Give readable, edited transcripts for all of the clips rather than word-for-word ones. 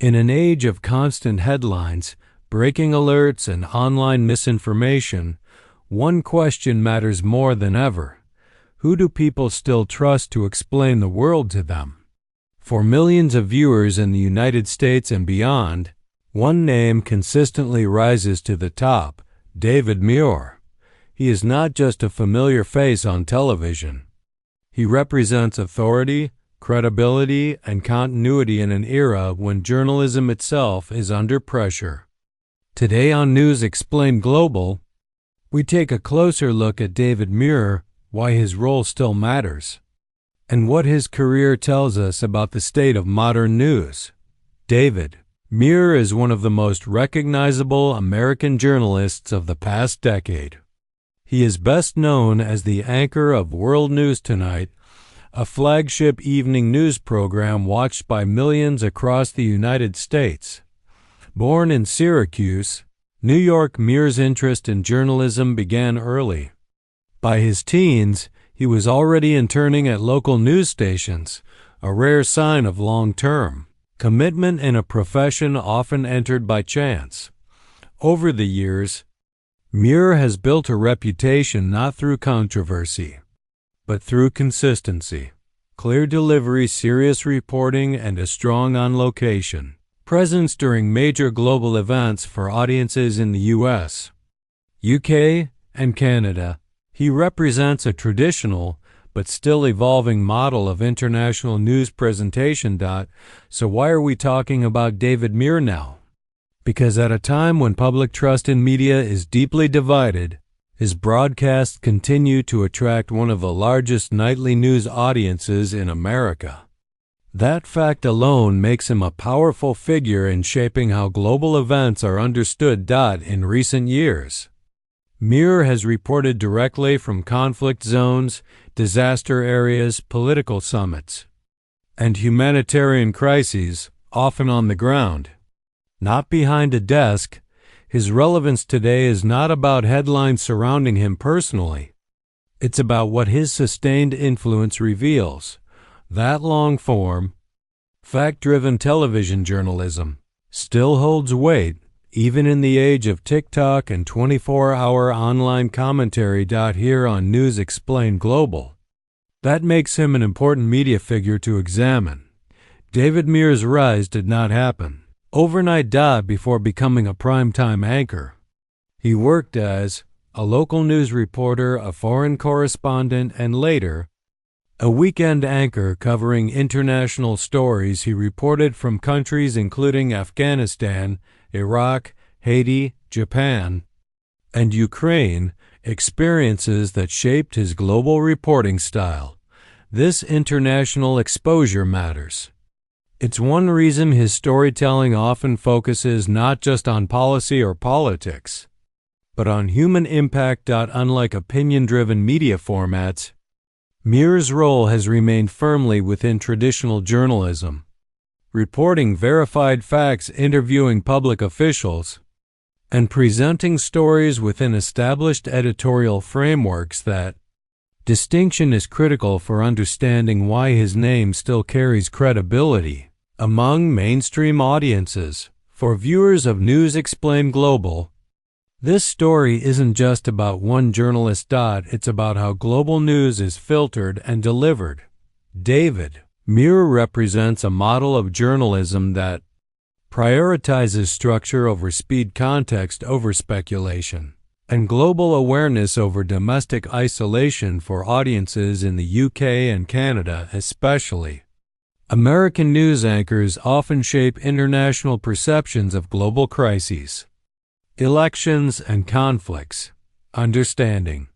In an age of constant headlines, breaking alerts, and online misinformation, one question matters more than ever. Who do people still trust to explain the world to them? For millions of viewers in the United States and beyond, one name consistently rises to the top: David Muir. He is not just a familiar face on television. He represents authority, credibility, and continuity in an era when journalism itself is under pressure. Today on News Explained Global, we take a closer look at David Muir, why his role still matters, and what his career tells us about the state of modern news. David Muir is one of the most recognizable American journalists of the past decade. He is best known as the anchor of World News Tonight, a flagship evening news program watched by millions across the United States. Born in Syracuse, New York, Muir's interest in journalism began early. By his teens, he was already interning at local news stations, a rare sign of long-term commitment in a profession often entered by chance. Over the years, Muir has built a reputation not through controversy, but through consistency, clear delivery, serious reporting, and a strong on-location presence during major global events for audiences in the U.S., UK, and Canada. He represents a traditional but still evolving model of international news presentation. So why are we talking about David Muir now? Because at a time when public trust in media is deeply divided, his broadcasts continue to attract one of the largest nightly news audiences in America. That fact alone makes him a powerful figure in shaping how global events are understood. In recent years, Muir has reported directly from conflict zones, disaster areas, political summits, and humanitarian crises, often on the ground, not behind a desk. His relevance today is not about headlines surrounding him personally. It's about what his sustained influence reveals. That long-form, fact-driven television journalism still holds weight, even in the age of TikTok and 24-hour online commentary. Here on News Explained Global, that makes him an important media figure to examine. David Muir's rise did not happen overnight. Before becoming a primetime anchor, he worked as a local news reporter, a foreign correspondent, and later a weekend anchor covering international stories. He reported from countries including Afghanistan, Iraq, Haiti, Japan, and Ukraine, experiences that shaped his global reporting style. This international exposure matters. It's one reason his storytelling often focuses not just on policy or politics, but on human impact. Unlike opinion-driven media formats, Muir's role has remained firmly within traditional journalism, reporting verified facts, interviewing public officials, and presenting stories within established editorial frameworks. That distinction is critical for understanding why his name still carries credibility among mainstream audiences. For viewers of News Explained Global, this story isn't just about one journalist. It's about how global news is filtered and delivered. David Muir represents a model of journalism that prioritizes structure over speed, context over speculation, and global awareness over domestic isolation. For audiences in the UK and Canada especially, American news anchors often shape international perceptions of global crises, elections, and conflicts. Understanding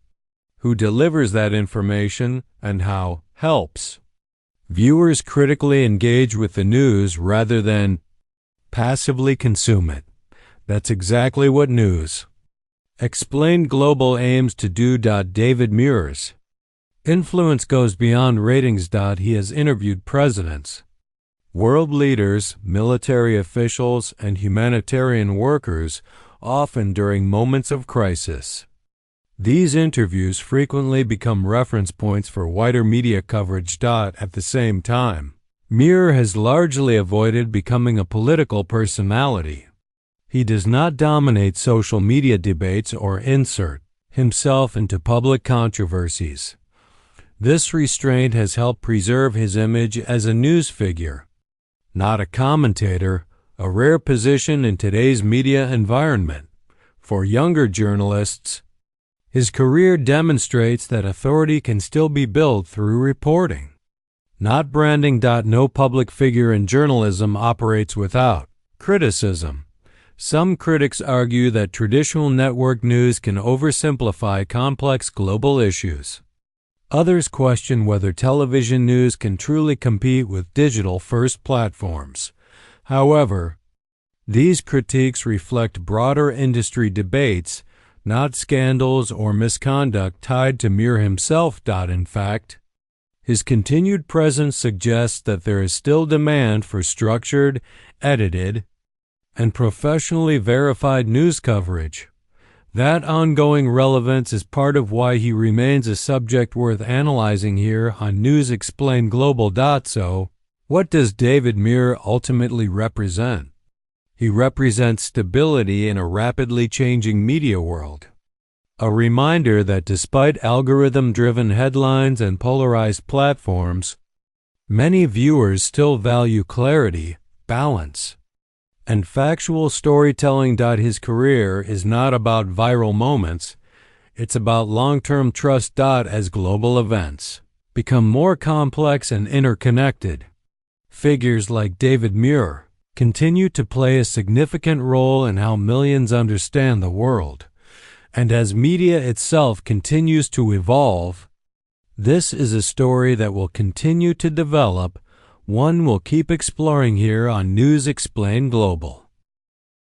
who delivers that information and how helps viewers critically engage with the news rather than passively consume it. That's exactly what News Explained Global aims to do. David Muir's influence goes beyond ratings. He has interviewed presidents, world leaders, military officials, and humanitarian workers, often during moments of crisis. These interviews frequently become reference points for wider media coverage. At the same time, Muir has largely avoided becoming a political personality. He does not dominate social media debates or insert himself into public controversies. This restraint has helped preserve his image as a news figure, not a commentator, a rare position in today's media environment. For younger journalists, his career demonstrates that authority can still be built through reporting, not branding. No public figure in journalism operates without criticism. Some critics argue that traditional network news can oversimplify complex global issues. Others question whether television news can truly compete with digital-first platforms. However, these critiques reflect broader industry debates, not scandals or misconduct tied to Muir himself. In fact, his continued presence suggests that there is still demand for structured, edited, and professionally verified news coverage. That ongoing relevance is part of why he remains a subject worth analyzing here on News Explained Global. So, what does David Muir ultimately represent? He represents stability in a rapidly changing media world. A reminder that despite algorithm-driven headlines and polarized platforms, many viewers still value clarity, balance, and factual storytelling. His career is not about viral moments, it's about long-term trust. As global events become more complex and interconnected, figures like David Muir continue to play a significant role in how millions understand the world. And as media itself continues to evolve, this is a story that will continue to develop. One we'll keep exploring here on News Explained Global.